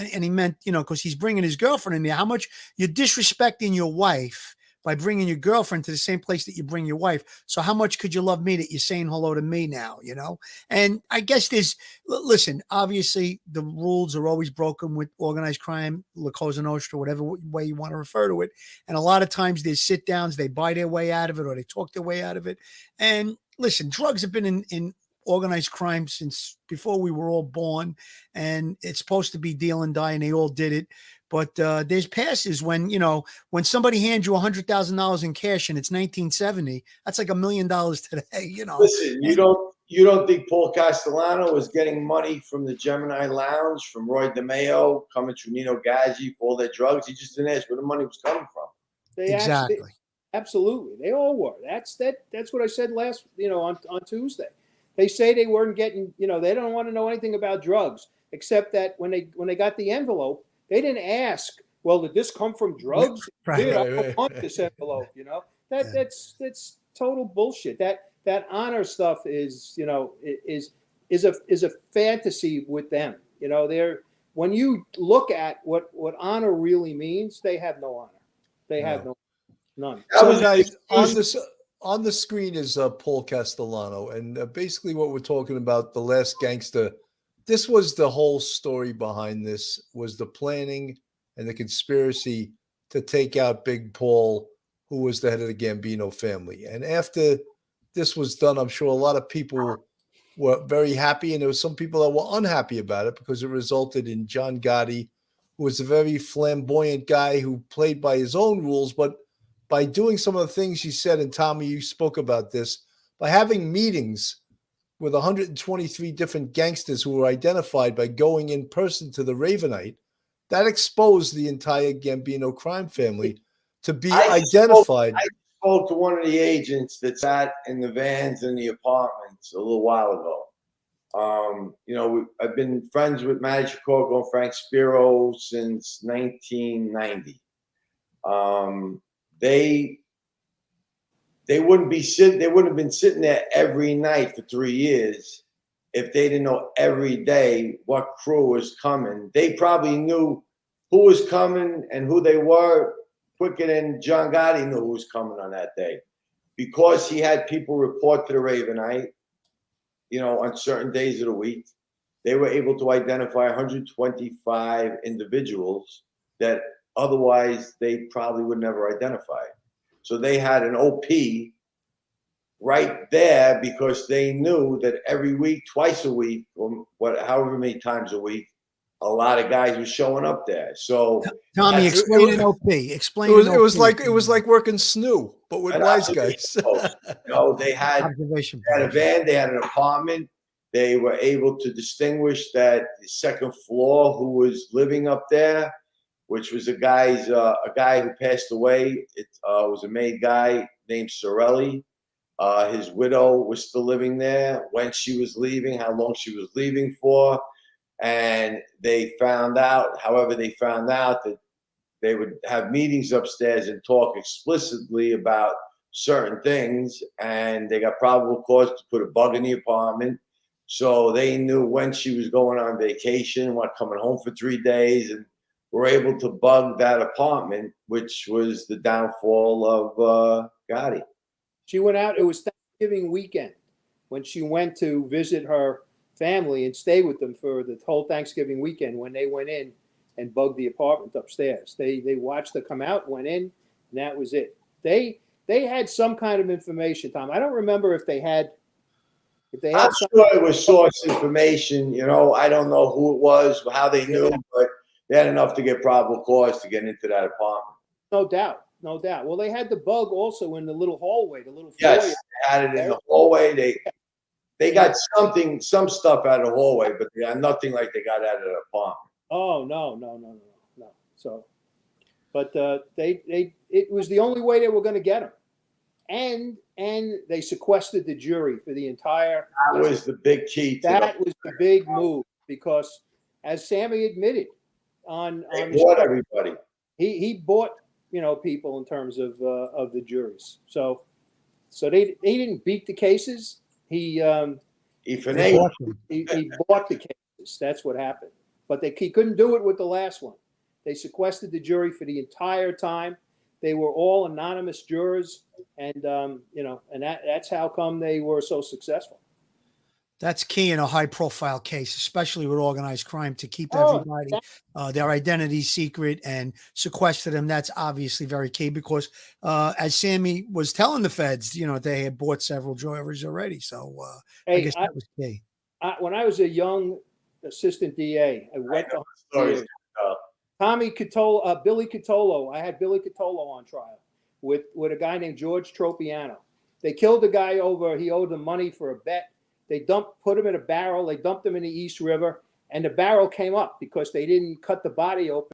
and he meant, because he's bringing his girlfriend in there, how much you're disrespecting your wife by bringing your girlfriend to the same place that you bring your wife. So how much could you love me that you're saying hello to me now, And I guess listen, obviously the rules are always broken with organized crime, La Cosa Nostra, whatever way you want to refer to it. And a lot of times there's sit downs, they buy their way out of it or they talk their way out of it. And listen, drugs have been in organized crime since before we were all born, and it's supposed to be deal and die, and they all did it. But there's passes when somebody hands you $100,000 in cash and it's 1970, that's like $1 million today. Listen, you don't think Paul Castellano was getting money from the Gemini Lounge, from Roy DeMeo, coming through Nino Gaggi for all their drugs? He just didn't ask where the money was coming from. Exactly. Absolutely, they all were. That's what I said last, on Tuesday. They say they weren't getting, they don't want to know anything about drugs, except that when they got the envelope, they didn't ask, well, did this come from drugs? Right. I don't want this envelope, That's total bullshit. That honor stuff is a fantasy with them. When you look at what honor really means, they have no honor. They have none. So guys, on the screen is Paul Castellano, and basically what we're talking about, The Last Gangster. This was the whole story behind this, was the planning and the conspiracy to take out Big Paul, who was the head of the Gambino family. And after this was done, I'm sure a lot of people were very happy, and there were some people that were unhappy about it because it resulted in John Gotti, who was a very flamboyant guy who played by his own rules, but by doing some of the things you said, and Tommy, you spoke about this, by having meetings with 123 different gangsters who were identified by going in person to the Ravenite, that exposed the entire Gambino crime family to be identified. I spoke to one of the agents that sat in the vans in the apartments a little while ago. I've been friends with Matty Chicago and Frank Spiro since 1990. They wouldn't have been sitting there every night for 3 years if they didn't know every day what crew was coming. They probably knew who was coming and who they were quicker than John Gotti knew who was coming on that day, because he had people report to the Ravenite, on certain days of the week. They were able to identify 125 individuals that otherwise they probably would never identify. So they had an OP right there because they knew that every week, twice a week, or however many times a week, a lot of guys were showing up there. So Tommy, explain an OP. Explain. It was like working SNU, but with wise guys. They had a van, they had an apartment. They were able to distinguish that the second floor who was living up there, which was a guy who passed away. It was a made guy named Sorelli. His widow was still living there, when she was leaving, how long she was leaving for. And they found out that they would have meetings upstairs and talk explicitly about certain things. And they got probable cause to put a bug in the apartment. So they knew when she was going on vacation, coming home for 3 days, and were able to bug that apartment, which was the downfall of Gotti. She went out. It was Thanksgiving weekend when she went to visit her family and stay with them for the whole Thanksgiving weekend. When they went in and bugged the apartment upstairs, they watched her come out, went in, and that was it. They had some kind of information, Tom. I don't remember if they had. I'm sure it was source information. I don't know who it was, how they knew, but they had enough to get probable cause to get into that apartment. No doubt. Well, they had the bug also in the little hallway, the little foyer. Yes, they had it in the hallway. They got some stuff out of the hallway, but they got nothing like they got out of the apartment. Oh, no. So, but it was the only way they were going to get him. And they sequestered the jury for the entire. That was the big key. That was the big move, because, as Sammy admitted, they bought everybody. He bought people in terms of the juries. So they didn't beat the cases. He bought the cases. That's what happened. but he couldn't do it with the last one. They sequestered the jury for the entire time. They were all anonymous jurors, and that's how come they were so successful. That's key in a high-profile case, especially with organized crime, to keep everybody their identity secret and sequester them. That's obviously very key because, as Sammy was telling the feds, they had bought several jurors already. So I guess that was key. When I was a young assistant DA, I went to Tommy Catolo, Billy Catolo. I had Billy Catolo on trial with a guy named George Tropiano. They killed the guy over. He owed them money for a bet. They put him in a barrel. They dumped him in the East River, and the barrel came up because they didn't cut the body open.